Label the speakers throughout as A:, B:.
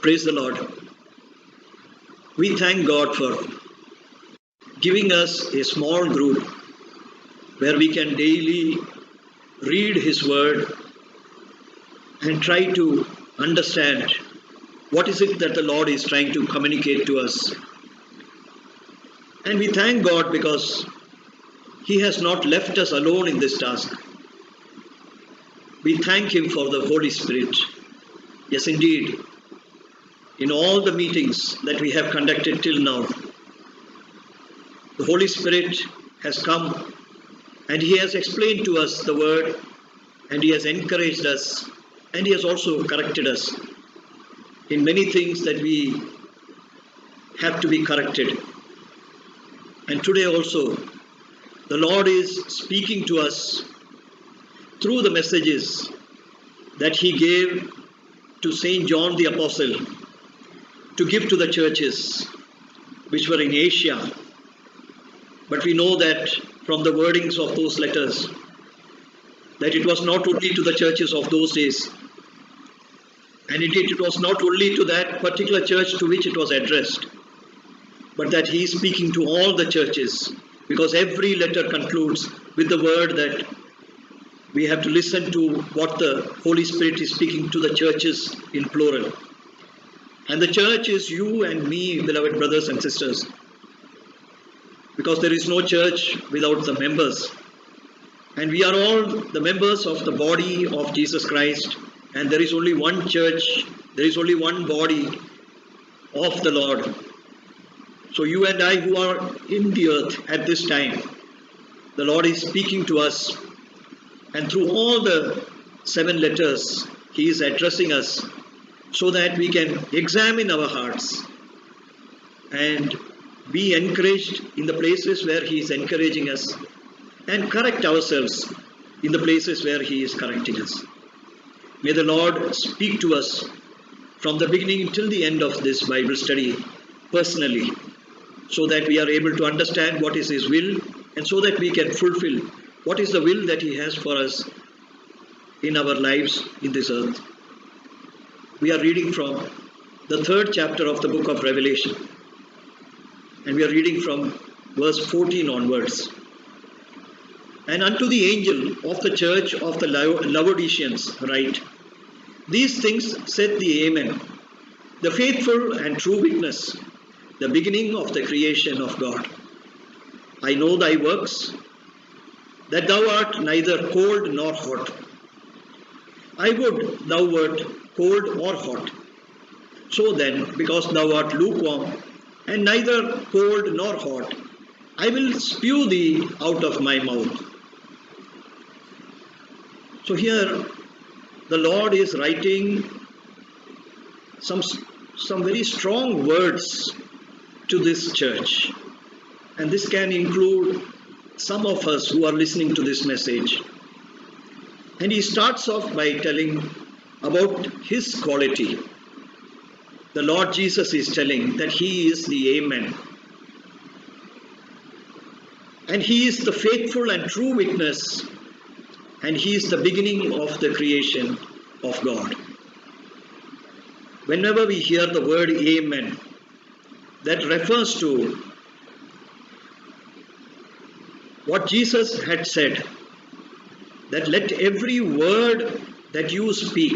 A: Praise the Lord. We thank God for giving us a small group where we can daily read His Word and try to understand what is it that the Lord is trying to communicate to us. And we thank God because He has not left us alone in this task. We thank Him for the Holy Spirit. Yes, indeed, in all the meetings that we have conducted till now, the Holy Spirit has come and He has explained to us the Word, and He has encouraged us, and He has also corrected us in many things that we have to be corrected. And today also, the Lord is speaking to us through the messages that He gave to Saint John the Apostle to give to the churches which were in Asia. But we know that from the wordings of those letters, that it was not only to the churches of those days, and indeed it was not only to that particular church to which it was addressed, but that He is speaking to all the churches, because every letter concludes with the word that we have to listen to what the Holy Spirit is speaking to the churches in plural. And the church is you and me, beloved brothers and sisters, because there is no church without the members. And we are all the members of the body of Jesus Christ, and there is only one church, there is only one body of the Lord. So you and I who are in the earth at this time, the Lord is speaking to us, and through all the 7 letters, He is addressing us so that we can examine our hearts and be encouraged in the places where He is encouraging us, and correct ourselves in the places where He is correcting us. May the Lord speak to us from the beginning till the end of this Bible study personally, so that we are able to understand what is His will, and so that we can fulfill what is the will that He has for us in our lives in this earth. We are reading from the 3rd chapter of the book of Revelation, and we are reading from verse 14 onwards. And unto the angel of the church of the Laodiceans write, These things saith the Amen, the faithful and true witness, the beginning of the creation of God. I know thy works, that thou art neither cold nor hot. I would thou wert cold or hot. So then, because thou art lukewarm, and neither cold nor hot, I will spew thee out of my mouth. So here, the Lord is writing some very strong words to this church. And this can include some of us who are listening to this message. And He starts off by telling about His quality. The Lord Jesus is telling that He is the Amen. And He is the faithful and true witness, and He is the beginning of the creation of God. Whenever we hear the word Amen, that refers to what Jesus had said, that let every word that you speak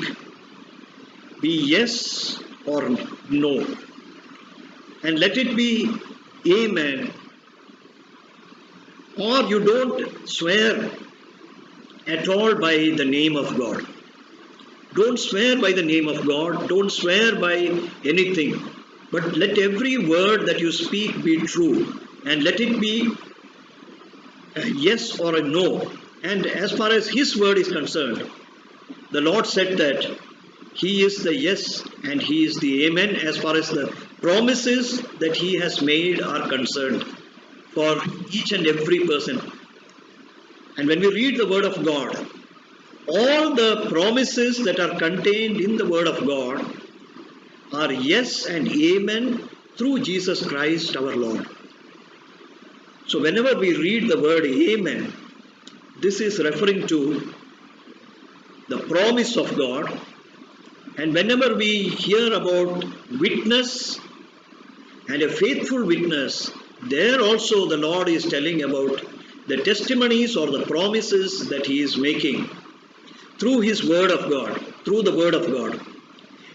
A: be yes or no, and let it be Amen, or you don't swear at all by the name of God. Don't swear by the name of God, don't swear by anything, but let every word that you speak be true, and let it be a yes or a no. And as far as His word is concerned, the Lord said that He is the yes and He is the Amen as far as the promises that He has made are concerned for each and every person. And when we read the Word of God, all the promises that are contained in the Word of God are yes and Amen through Jesus Christ our Lord. So whenever we read the word Amen, this is referring to the promise of God And whenever we hear about witness and a faithful witness, there also the Lord is telling about the testimonies or the promises that He is making through His Word of God, through the Word of God.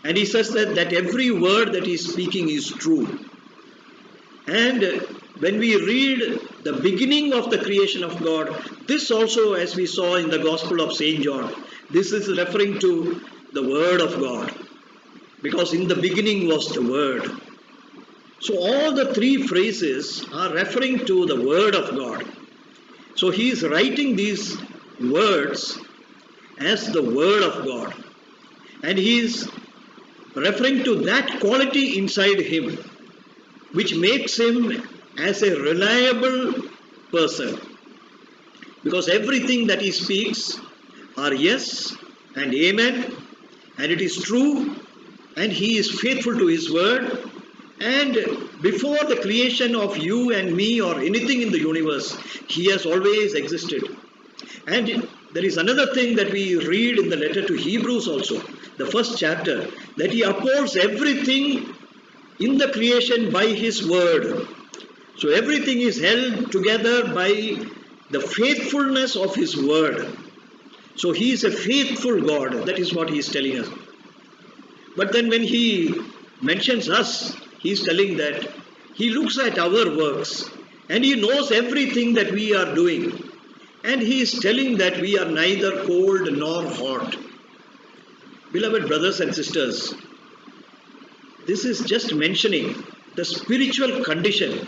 A: And He says that every word that He is speaking is true. And when we read the beginning of the creation of God, this also, as we saw in the Gospel of St. John, this is referring to the Word of God. Because in the beginning was the Word. So all the three phrases are referring to the Word of God. So he is writing these words as the Word of God. And he is referring to that quality inside him, which makes him as a reliable person. Because everything that he speaks are yes and amen, and it is true, and he is faithful to his word. And before the creation of you and me or anything in the universe, he has always existed. And there is another thing that we read in the letter to Hebrews also, the first chapter, that he upholds everything in the creation by his word. So everything is held together by the faithfulness of his word. So he is a faithful God. That is what he is telling us. But then when he mentions us, he is telling that he looks at our works and he knows everything that we are doing. And he is telling that we are neither cold nor hot. Beloved brothers and sisters, this is just mentioning the spiritual condition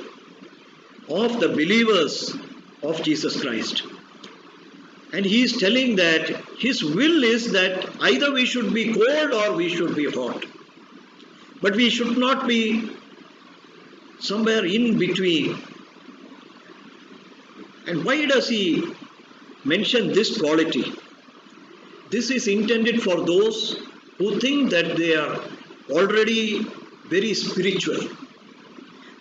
A: of the believers of Jesus Christ. And he is telling that his will is that either we should be cold or we should be hot. But we should not be somewhere in between. And why does he mention this quality? This is intended for those who think that they are already very spiritual.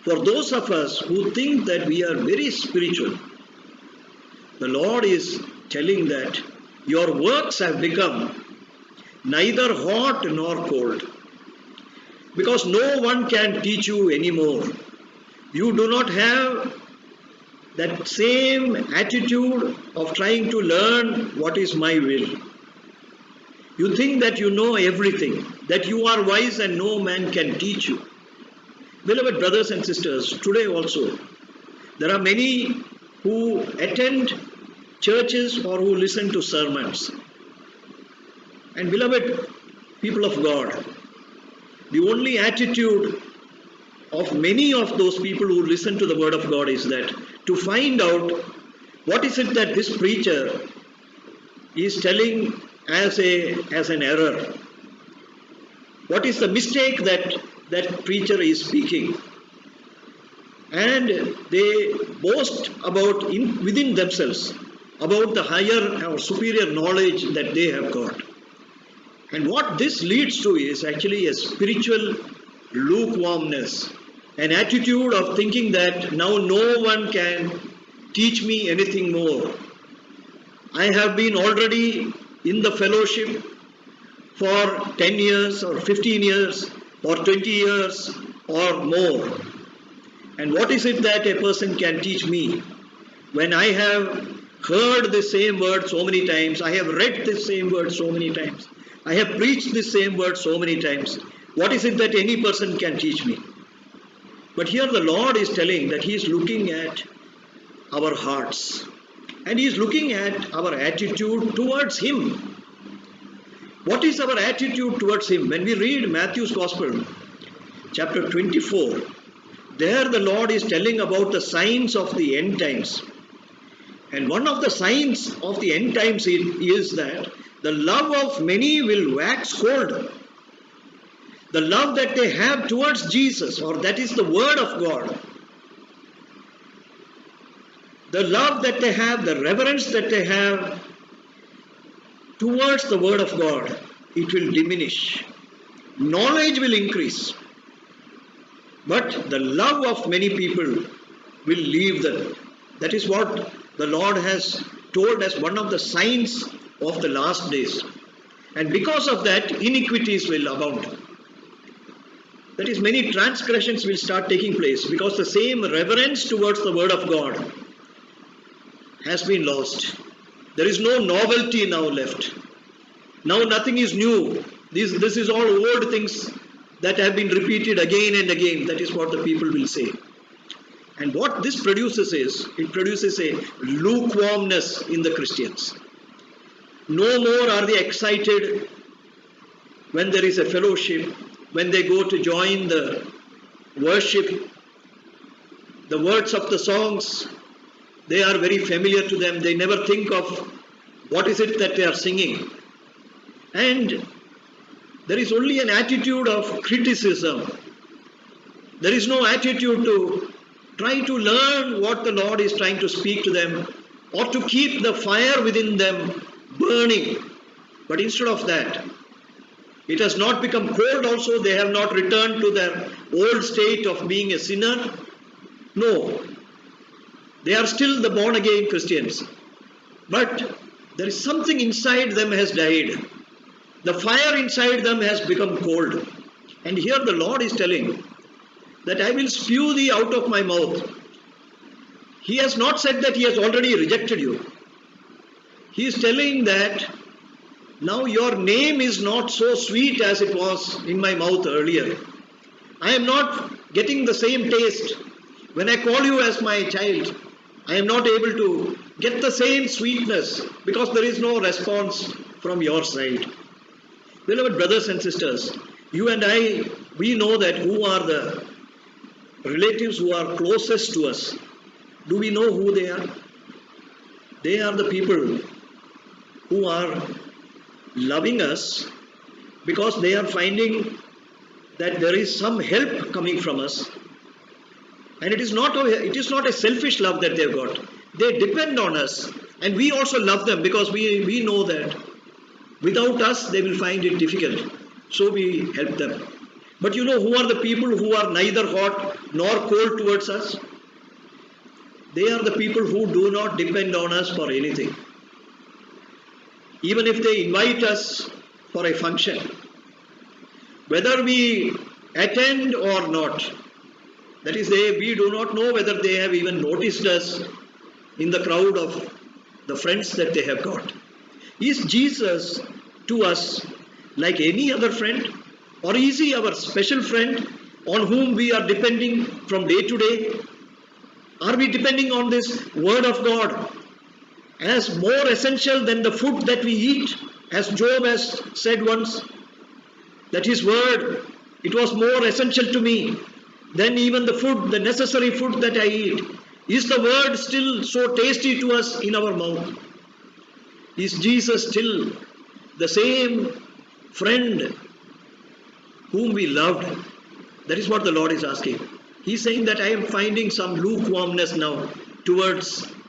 A: For those of us who think that we are very spiritual, the Lord is telling that your works have become neither hot nor cold. Because no one can teach you anymore. You do not have that same attitude of trying to learn what is my will. You think that you know everything, that you are wise and no man can teach you. Beloved brothers and sisters, today also, there are many who attend churches or who listen to sermons. And beloved people of God, the only attitude of many of those people who listen to the word of God is that to find out what is it that this preacher is telling as an error. What is the mistake that preacher is speaking? And they boast about within themselves about the higher or superior knowledge that they have got. And what this leads to is actually a spiritual lukewarmness, an attitude of thinking that now no one can teach me anything more. I have been already in the fellowship for 10 years or 15 years or 20 years or more. And what is it that a person can teach me when I have heard the same word so many times, I have read the same word so many times, I have preached the same word so many times? What is it that any person can teach me? But here the Lord is telling that He is looking at our hearts and He is looking at our attitude towards Him. What is our attitude towards Him? When we read Matthew's Gospel, chapter 24, there the Lord is telling about the signs of the end times. And one of the signs of the end times is that the love of many will wax cold. The love that they have towards Jesus, or that is the Word of God, the love that they have, the reverence that they have towards the Word of God, it will diminish. Knowledge will increase. But the love of many people will leave them. That is what the Lord has told as one of the signs of the last days. And because of that, iniquities will abound. That is, many transgressions will start taking place because the same reverence towards the word of God has been lost. There is no novelty now left. Now nothing is new. This is all old things that have been repeated again and again. That is what the people will say. And what this produces is, it produces a lukewarmness in the Christians. No more are they excited when there is a fellowship, when they go to join the worship. The words of the songs, they are very familiar to them. They never think of what is it that they are singing. And there is only an attitude of criticism. There is no attitude to try to learn what the Lord is trying to speak to them or to keep the fire within them burning. But instead of that, it has not become cold also. They have not returned to their old state of being a sinner. No. They are still the born again Christians. But there is something inside them has died. The fire inside them has become cold. And here the Lord is telling that I will spew thee out of my mouth. He has not said that he has already rejected you. He is telling that now your name is not so sweet as it was in my mouth earlier. I am not getting the same taste. When I call you as my child, I am not able to get the same sweetness because there is no response from your side. Beloved brothers and sisters, you and I, we know that who are the relatives who are closest to us. Do we know who they are? They are the people who are loving us because they are finding that there is some help coming from us. And it is not a selfish love that they've got. They depend on us. And we also love them because we know that without us they will find it difficult. So we help them. But you know who are the people who are neither hot nor cold towards us? They are the people who do not depend on us for anything. Even if they invite us for a function, whether we attend or not, that is, we do not know whether they have even noticed us in the crowd of the friends that they have got. Is Jesus to us like any other friend? Or is he our special friend on whom we are depending from day to day? Are we depending on this word of God as more essential than the food that we eat? As Job has said once, that his word, it was more essential to me than even the food, the necessary food that I eat. Is the word still so tasty to us in our mouth? Is Jesus still the same friend whom we loved? That is what the Lord is asking. He is saying that I am finding some lukewarmness now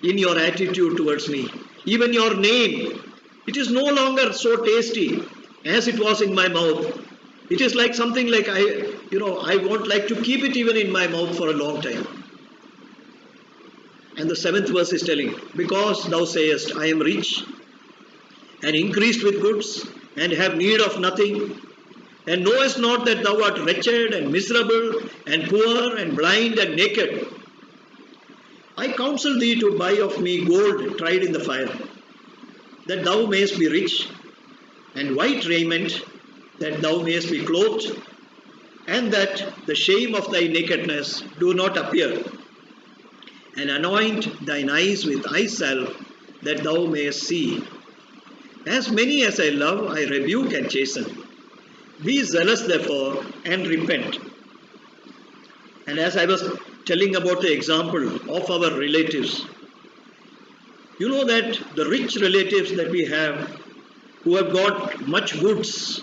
A: in your attitude towards me. Even your name, it is no longer so tasty as it was in my mouth. It is like something like I won't like to keep it even in my mouth for a long time. And the 7th verse is telling, because thou sayest, I am rich and increased with goods and have need of nothing, and knowest not that thou art wretched and miserable and poor and blind and naked. I counsel thee to buy of me gold tried in the fire, that thou mayest be rich, and white raiment, that thou mayest be clothed, and that the shame of thy nakedness do not appear. And anoint thine eyes with eye salve, that thou mayest see. As many as I love, I rebuke and chasten. Be zealous therefore and repent. And as I was telling about the example of our relatives, you know that the rich relatives that we have, who have got much goods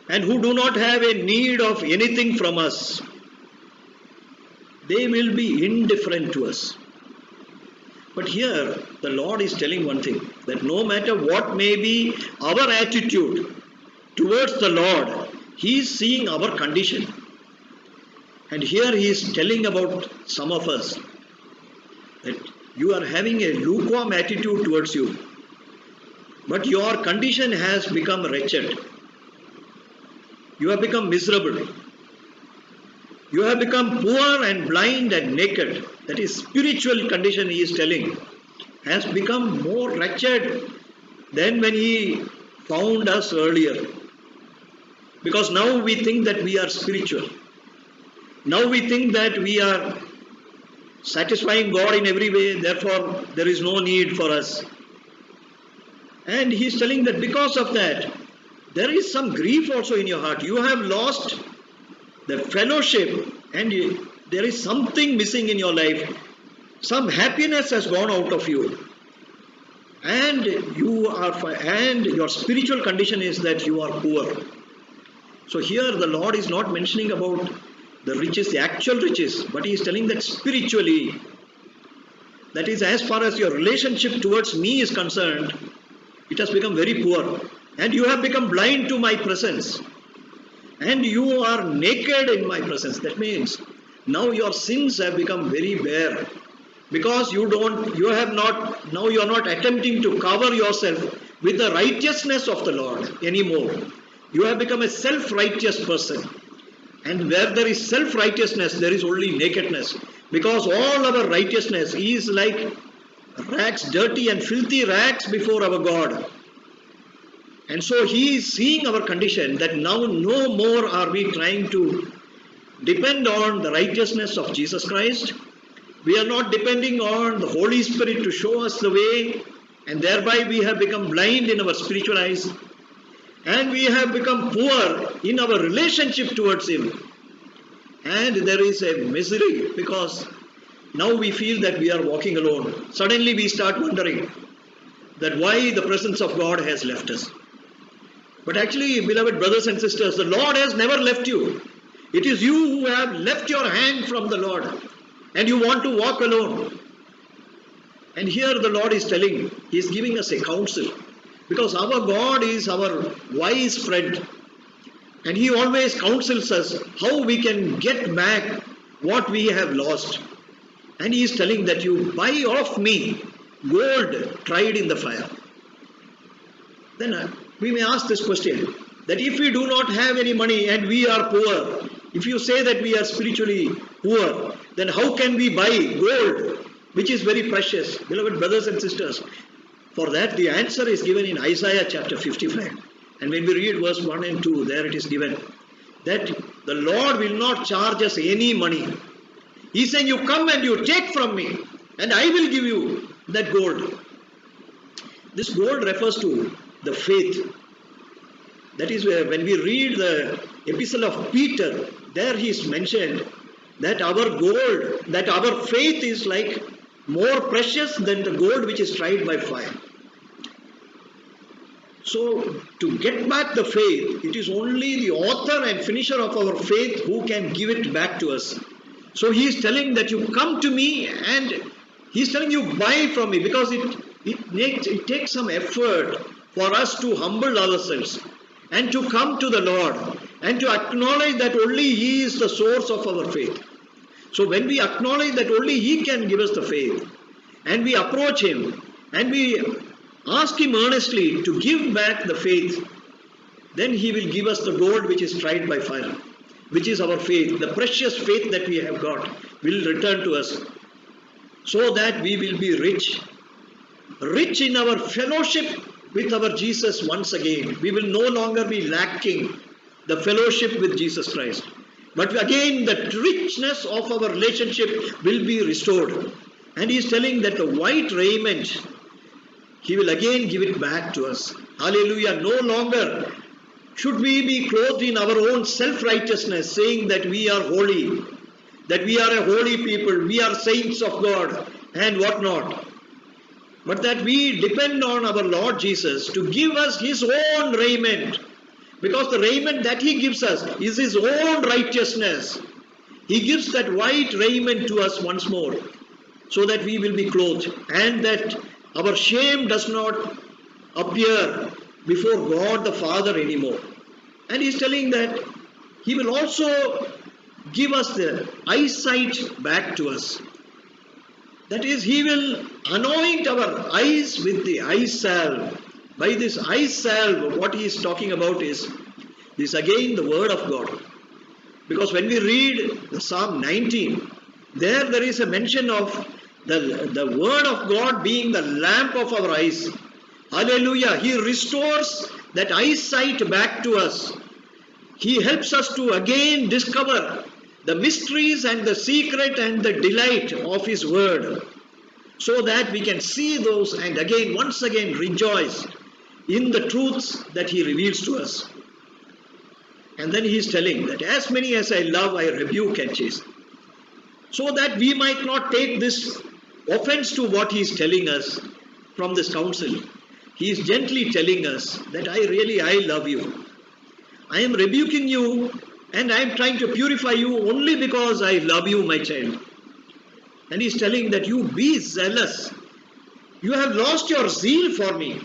A: and who do not have a need of anything from us, they will be indifferent to us. But here the Lord is telling one thing, that no matter what may be our attitude towards the Lord, He is seeing our condition. And here He is telling about some of us that you are having a lukewarm attitude towards you. but your condition has become wretched. You have become miserable. You have become poor and blind and naked. That is spiritual condition he is telling. Has become more wretched than when he found us earlier. Because now we think that we are spiritual. Now we think that we are satisfying God in every way, therefore there is no need for us. And he is telling that because of that, there is some grief also in your heart. You have lost the fellowship and there is something missing in your life. Some happiness has gone out of you. And your spiritual condition is that you are poor. So here the Lord is not mentioning about the riches, the actual riches, but he is telling that spiritually, that is, as far as your relationship towards me is concerned, it has become very poor. And you have become blind to my presence. And you are naked in my presence. That means now your sins have become very bare. Because you are not attempting to cover yourself with the righteousness of the Lord anymore. You have become a self-righteous person. And where there is self-righteousness, there is only nakedness. Because all our righteousness is like rags, dirty and filthy rags before our God. And so he is seeing our condition that now no more are we trying to depend on the righteousness of Jesus Christ. We are not depending on the Holy Spirit to show us the way, and thereby we have become blind in our spiritual eyes. And we have become poor in our relationship towards him. And there is a misery because now we feel that we are walking alone. Suddenly we start wondering that why the presence of God has left us. But actually, beloved brothers and sisters, the Lord has never left you. It is you who have left your hand from the Lord and you want to walk alone. And here the Lord is telling, he is giving us a counsel. Because our God is our wise friend. And he always counsels us how we can get back what we have lost. And he is telling that you buy of me gold tried in the fire. Then we may ask this question, that if we do not have any money and we are poor, if you say that we are spiritually poor, then how can we buy gold, which is very precious? Beloved brothers and sisters, for that the answer is given in Isaiah chapter 55. And when we read verse 1 and 2, there it is given that the Lord will not charge us any money. He is saying, you come and you take from me and I will give you that gold. This gold refers to the faith. That is where when we read the epistle of Peter, there he is mentioned that our gold, that our faith is like more precious than the gold which is tried by fire. So to get back the faith, it is only the author and finisher of our faith who can give it back to us. So he is telling that you come to me and he is telling you buy from me, because it takes some effort for us to humble ourselves and to come to the Lord and to acknowledge that only he is the source of our faith. So when we acknowledge that only he can give us the faith and we approach him and we ask him earnestly to give back the faith, then he will give us the gold which is tried by fire, which is our faith. The precious faith that we have got will return to us so that we will be rich in our fellowship with our Jesus once again. We will no longer be lacking the fellowship with Jesus Christ. But again, the richness of our relationship will be restored. And he is telling that the white raiment, he will again give it back to us. Hallelujah. No longer should we be clothed in our own self-righteousness, saying that we are holy, that we are a holy people, we are saints of God, and whatnot. But that we depend on our Lord Jesus to give us his own raiment. Because the raiment that he gives us is his own righteousness. He gives that white raiment to us once more, so that we will be clothed, and that our shame does not appear before God the Father anymore. And he is telling that he will also give us the eyesight back to us. That is, he will anoint our eyes with the eye salve By this eye salve, what he is talking about is this again the word of God. Because when we read the Psalm 19, there is a mention of the word of God being the lamp of our eyes. Hallelujah. He restores that eyesight back to us. He helps us to again discover the mysteries and the secret and the delight of His word, so that we can see those and again, once again, rejoice in the truths that He reveals to us. And then He is telling that as many as I love, I rebuke and chasten. So that we might not take this offense to what He is telling us from this counsel. He is gently telling us that I love you. I am rebuking you and I am trying to purify you only because I love you, my child. And He is telling that you be zealous. You have lost your zeal for me.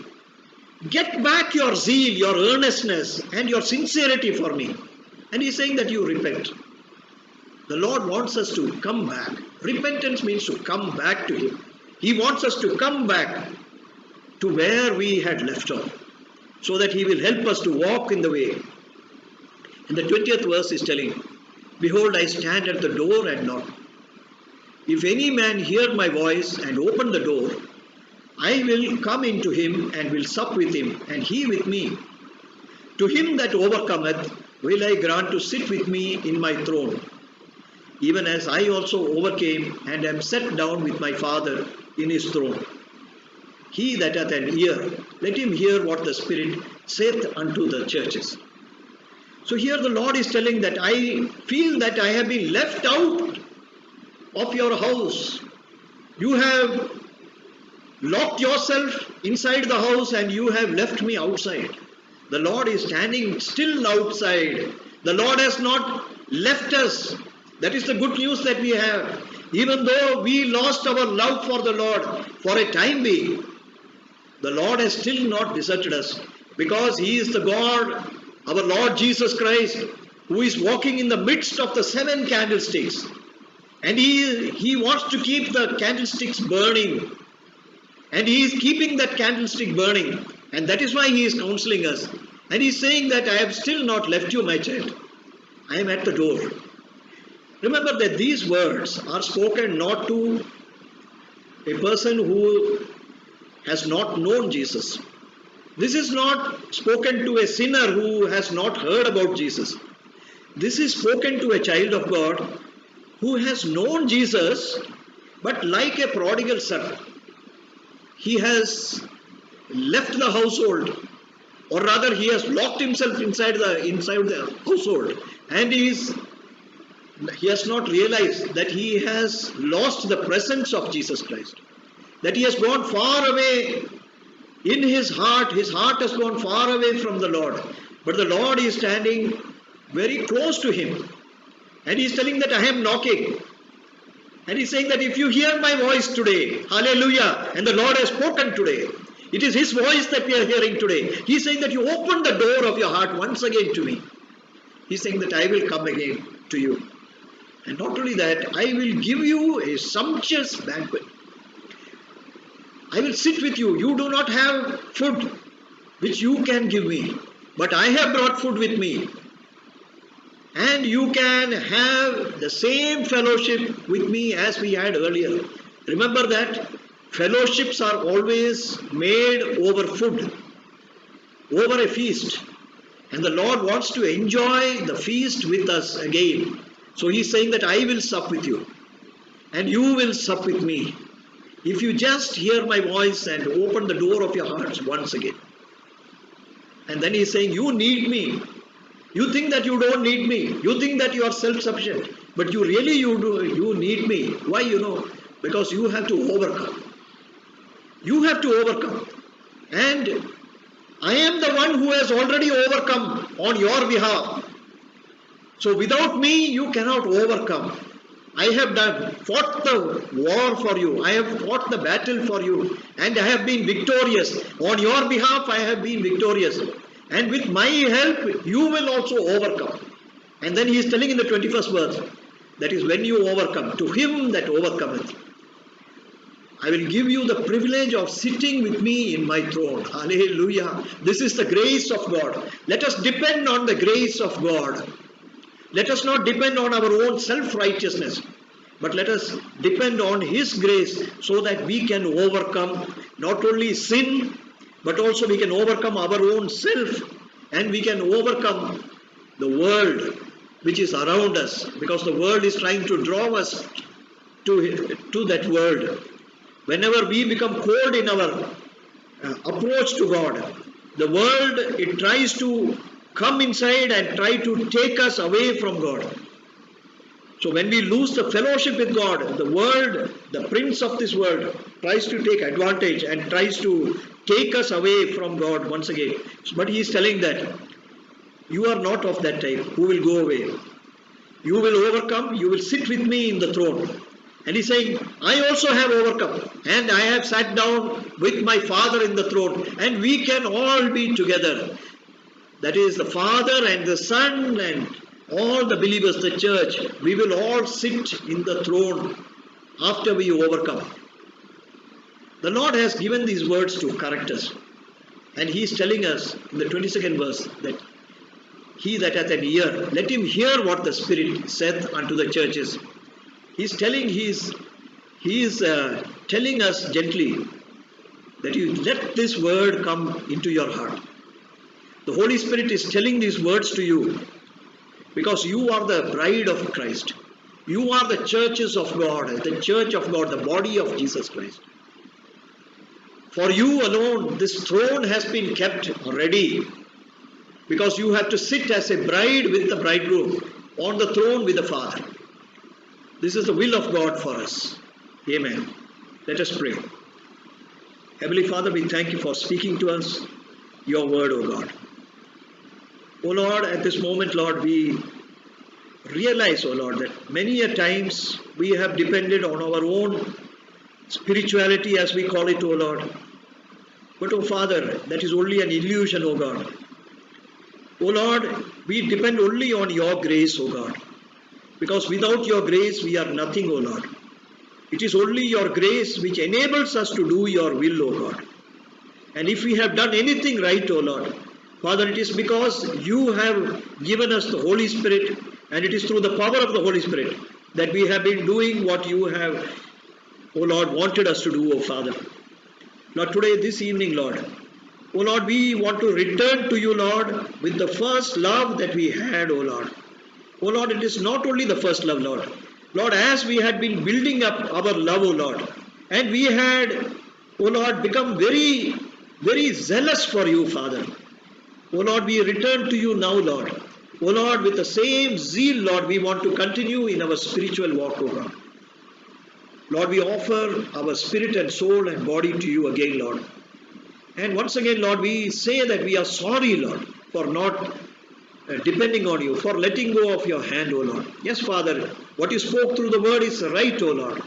A: Get back your zeal, your earnestness and your sincerity for me. And He is saying that you repent. The Lord wants us to come back. Repentance means to come back to Him. He wants us to come back to where we had left off, so that He will help us to walk in the way. And the 20th verse is telling, behold, I stand at the door and knock. If any man hear my voice and open the door, I will come into him and will sup with him, and he with me. To him that overcometh will I grant to sit with me in my throne, even as I also overcame and am set down with my Father in His throne. He that hath an ear, let him hear what the Spirit saith unto the churches. So here the Lord is telling that I feel that I have been left out of your house. You have locked yourself inside the house and you have left me outside. The Lord is standing still outside. The Lord has not left us. That is the good news that we have. Even though we lost our love for the Lord for a time being, the Lord has still not deserted us, because He is the God, our Lord Jesus Christ, who is walking in the midst of the 7 candlesticks. And He wants to keep the candlesticks burning. And He is keeping that candlestick burning. And that is why He is counseling us. And He is saying that I have still not left you, my child. I am at the door. Remember that these words are spoken not to a person who has not known Jesus. This is not spoken to a sinner who has not heard about Jesus. This is spoken to a child of God who has known Jesus, but like a prodigal son, he has left the household, or rather he has locked himself inside the household, and he has not realized that he has lost the presence of Jesus Christ, that he has gone far away in his heart has gone far away from the Lord, but the Lord is standing very close to him, and he is telling that I am knocking, and he is saying that if you hear my voice today, hallelujah, and the Lord has spoken today, it is His voice that we are hearing today. He is saying that you open the door of your heart once again to me. He is saying that I will come again to you. And not only that, I will give you a sumptuous banquet. I will sit with you. You do not have food which you can give me, but I have brought food with me. And you can have the same fellowship with me as we had earlier. Remember that fellowships are always made over food, over a feast. And the Lord wants to enjoy the feast with us again. So He is saying that I will sup with you, and you will sup with me, if you just hear my voice and open the door of your hearts once again. And then He is saying, you need me. You think that you don't need me. You think that you are self-sufficient. But you need me. Why? Because you have to overcome. You have to overcome. And I am the one who has already overcome on your behalf. So without me, you cannot overcome. I have fought the war for you. I have fought the battle for you. And I have been victorious. On your behalf, I have been victorious. And with my help, you will also overcome. And then He is telling in the 21st verse, that is when you overcome, to him that overcometh, I will give you the privilege of sitting with me in my throne. Hallelujah. This is the grace of God. Let us depend on the grace of God. Let us not depend on our own self-righteousness, but let us depend on His grace so that we can overcome not only sin, but also we can overcome our own self, and we can overcome the world which is around us, because the world is trying to draw us to that world. Whenever we become cold in our approach to God, the world, it tries to come inside and try to take us away from God. So when we lose the fellowship with God, the world, the prince of this world, tries to take advantage and tries to take us away from God once again. But He is telling that you are not of that type who will go away. You will overcome, you will sit with me in the throne. And He's saying, I also have overcome, and I have sat down with my Father in the throne, and we can all be together. That is the Father and the Son and all the believers, the church, we will all sit in the throne after we overcome. The Lord has given these words to correct us. And He is telling us in the 22nd verse that he that hath an ear, let him hear what the Spirit saith unto the churches. He is telling us gently that you let this word come into your heart. The Holy Spirit is telling these words to you because you are the bride of Christ. You are the churches of God, the church of God, the body of Jesus Christ. For you alone, this throne has been kept ready, because you have to sit as a bride with the bridegroom on the throne with the Father. This is the will of God for us. Amen. Let us pray. Heavenly Father, we thank you for speaking to us your word, O God. O Lord, at this moment, Lord, we realize, O Lord, that many a times we have depended on our own spirituality, as we call it, O Lord. But, O Father, that is only an illusion, O God. O Lord, we depend only on your grace, O God. Because without your grace, we are nothing, O Lord. It is only your grace which enables us to do your will, O God. And if we have done anything right, O Lord, Father, it is because you have given us the Holy Spirit, and it is through the power of the Holy Spirit that we have been doing what you have, O Lord, wanted us to do, O Father. Lord, today, this evening, Lord, O Lord, we want to return to you, Lord, with the first love that we had, O Lord. O Lord, it is not only the first love, Lord. Lord, as we had been building up our love, O Lord, and we had, O Lord, become very, very zealous for you, Father. O Lord, we return to you now, Lord. O Lord, with the same zeal, Lord, we want to continue in our spiritual walk, O God. Lord, we offer our spirit and soul and body to you again, Lord. And once again, Lord, we say that we are sorry, Lord, for not depending on you, for letting go of your hand, O Lord. Yes, Father, what you spoke through the word is right, O Lord.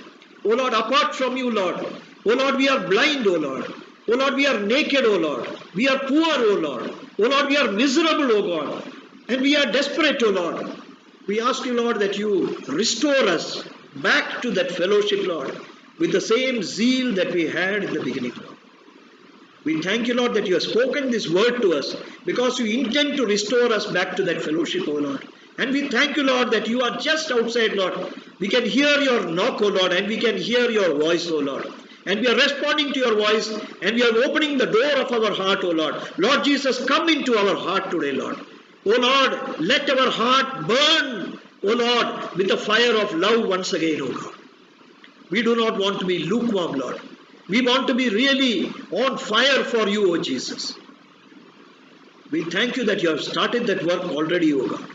A: O Lord, apart from you, Lord, O Lord, we are blind, O Lord. O Lord, we are naked, O Lord. We are poor, O Lord. O Lord, we are miserable, O God. And we are desperate, O Lord. We ask you, Lord, that you restore us back to that fellowship, Lord, with the same zeal that we had in the beginning, Lord. We thank you, Lord, that you have spoken this word to us because you intend to restore us back to that fellowship, O Lord. And we thank you, Lord, that you are just outside, Lord. We can hear your knock, O Lord, and we can hear your voice, O Lord. And we are responding to your voice, and we are opening the door of our heart, O Lord. Lord Jesus, come into our heart today, Lord. O Lord, let our heart burn, O Lord, with the fire of love once again, O God. We do not want to be lukewarm, Lord. We want to be really on fire for you, O Jesus. We thank you that you have started that work already, O God,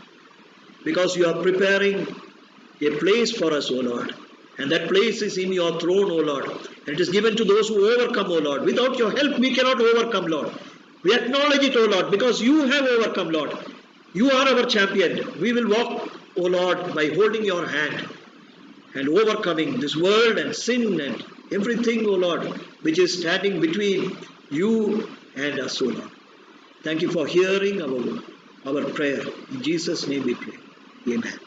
A: because you are preparing a place for us, O Lord. And that place is in your throne, O Lord. And it is given to those who overcome, O Lord. Without your help, we cannot overcome, Lord. We acknowledge it, O Lord, because you have overcome, Lord. You are our champion. We will walk, O Lord, by holding your hand and overcoming this world and sin and everything, O Lord, which is standing between you and us, O Lord. Thank you for hearing our prayer. In Jesus' name we pray. Amen.